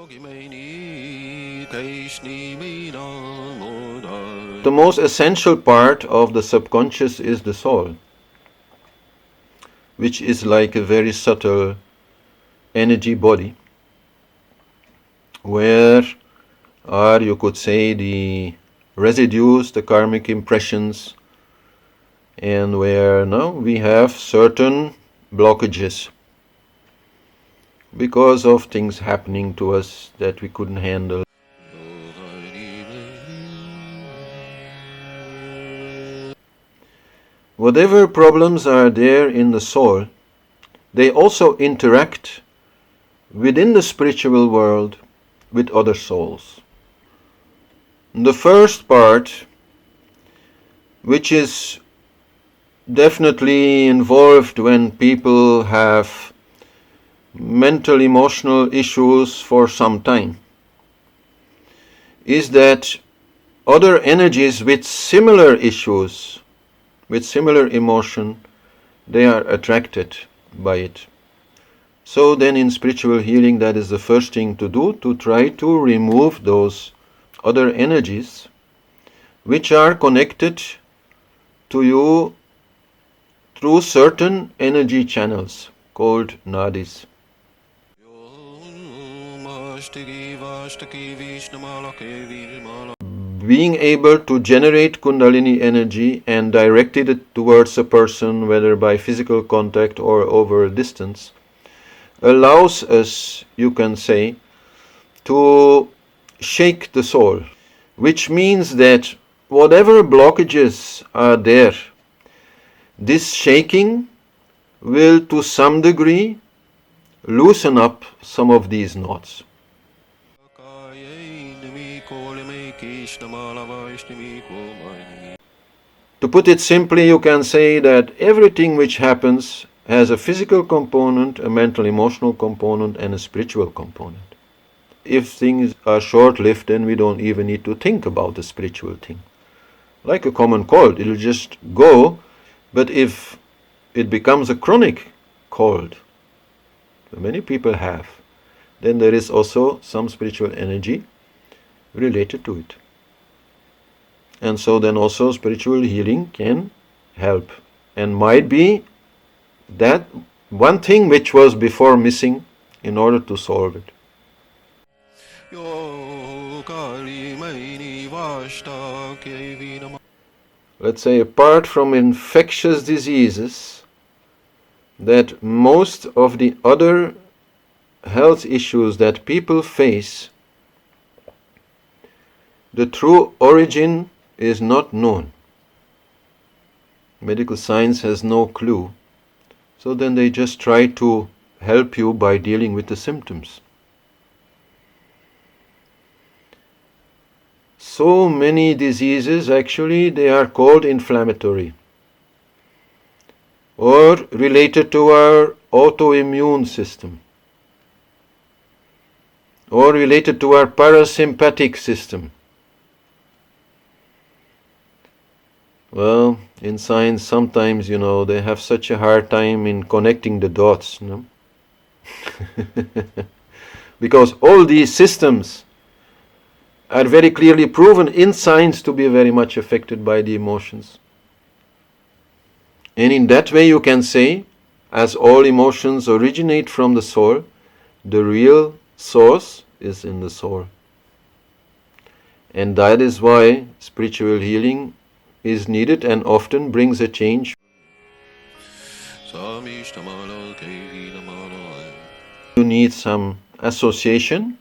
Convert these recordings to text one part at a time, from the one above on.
The most essential part of the subconscious is the soul, which is like a very subtle energy body, where are, you could say, the residues, the karmic impressions, and where now we have certain blockages because of things happening to us that we couldn't handle. Whatever problems are there in the soul, they also interact within the spiritual world with other souls. The first part, which is definitely involved when people have mental emotional issues for some time, is that other energies with similar issues, with similar emotion, they are attracted by it. So then in spiritual healing, that is the first thing to do, to try to remove those other energies which are connected to you through certain energy channels called nadis. Being able to generate Kundalini energy and direct it towards a person, whether by physical contact or over a distance, allows us, you can say, to shake the soul, which means that whatever blockages are there, this shaking will to some degree loosen up some of these knots. To put it simply, you can say that everything which happens has a physical component, a mental emotional component, and a spiritual component. If things are short-lived, then we don't even need to think about the spiritual thing. Like a common cold, it'll just go, but if it becomes a chronic cold, many people have, then there is also some spiritual energy related to it. And so then also spiritual healing can help, and might be that one thing which was before missing in order to solve it. Let's say, apart from infectious diseases, that most of the other health issues that people face, the true origin is not known. Medical science has no clue. So then they just try to help you by dealing with the symptoms. So many diseases, actually, they are called inflammatory or related to our autoimmune system or related to our parasympathetic system. Well, in science, sometimes, they have such a hard time in connecting the dots, because all these systems are very clearly proven in science to be very much affected by the emotions. And in that way you can say, as all emotions originate from the soul, the real source is in the soul. And that is why spiritual healing is needed and often brings a change. You need some association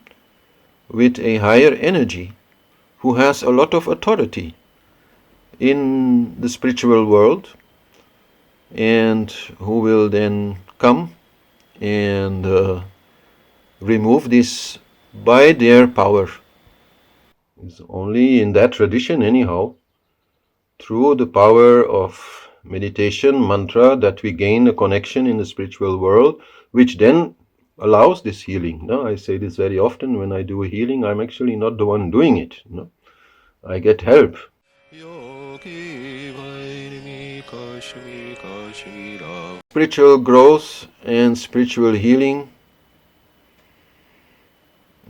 with a higher energy who has a lot of authority in the spiritual world, and who will then come and remove this by their power. It's only in that tradition anyhow, through the power of meditation, mantra, that we gain a connection in the spiritual world, which then allows this healing. No, I say this very often when I do a healing, I'm actually not the one doing it. No, I get help. Spiritual growth and spiritual healing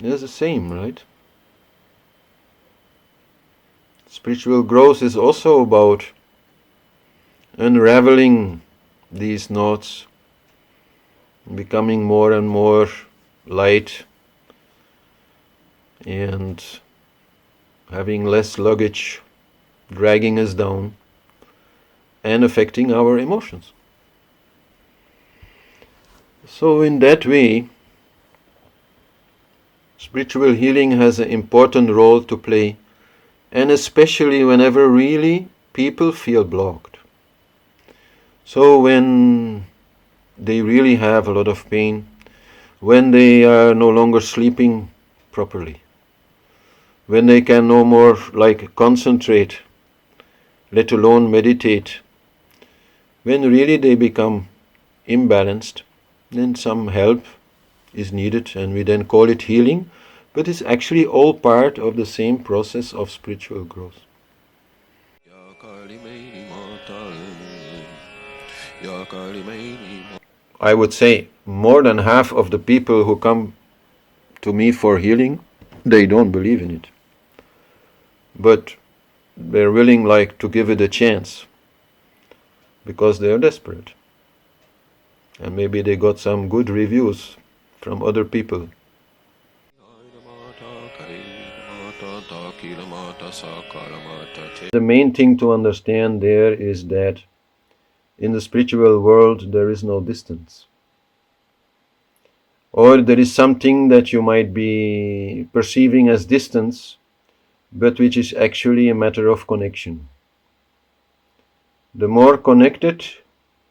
is the same, right? Spiritual growth is also about unraveling these knots, becoming more and more light, and having less luggage dragging us down and affecting our emotions. So in that way, spiritual healing has an important role to play, and especially whenever really people feel blocked. So when they really have a lot of pain, when they are no longer sleeping properly, when they can no more concentrate, let alone meditate, when really they become imbalanced, then some help is needed, and we then call it healing, but it's actually all part of the same process of spiritual growth. I would say more than half of the people who come to me for healing, they don't believe in it. But they're willing to give it a chance because they are desperate. And maybe they got some good reviews from other people. The main thing to understand there is that in the spiritual world there is no distance. Or there is something that you might be perceiving as distance, but which is actually a matter of connection. The more connected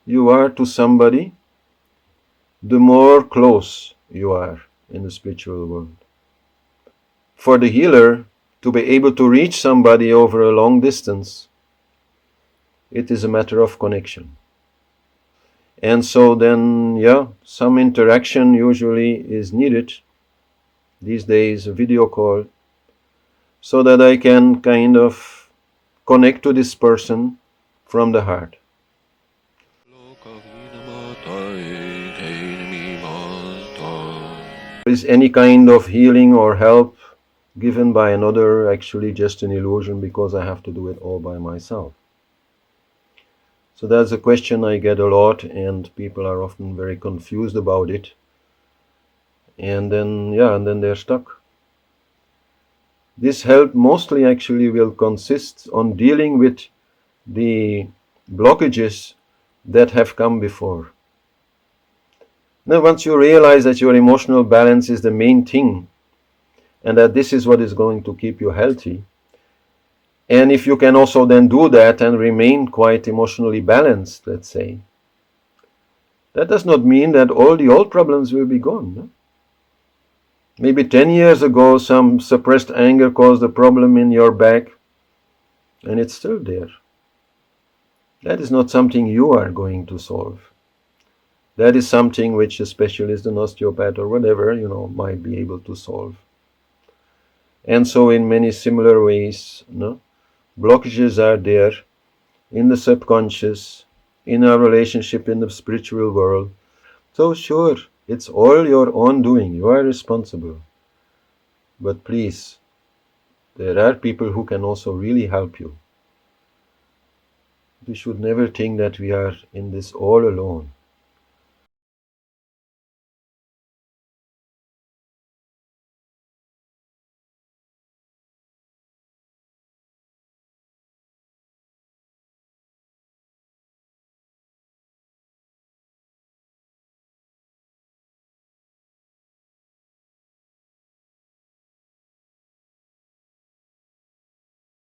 you are to somebody, the more close you are in the spiritual world. For the healer to be able to reach somebody over a long distance, it is a matter of connection. And so then, some interaction usually is needed. These days, a video call, so that I can kind of connect to this person from the heart. Is any kind of healing or help given by another actually just an illusion because I have to do it all by myself? So that's a question I get a lot, and people are often very confused about it. And then they're stuck. This help mostly actually will consist on dealing with the blockages that have come before. Now, once you realize that your emotional balance is the main thing, and that this is what is going to keep you healthy, and if you can also then do that and remain quite emotionally balanced, let's say, that does not mean that all the old problems will be gone. No? Maybe 10 years ago some suppressed anger caused a problem in your back, and it's still there. That is not something you are going to solve. That is something which a specialist, an osteopath or whatever, might be able to solve. And so in many similar ways, blockages are there in the subconscious, in our relationship in the spiritual world. So sure, it's all your own doing. You are responsible. But please, there are people who can also really help you. We should never think that we are in this all alone.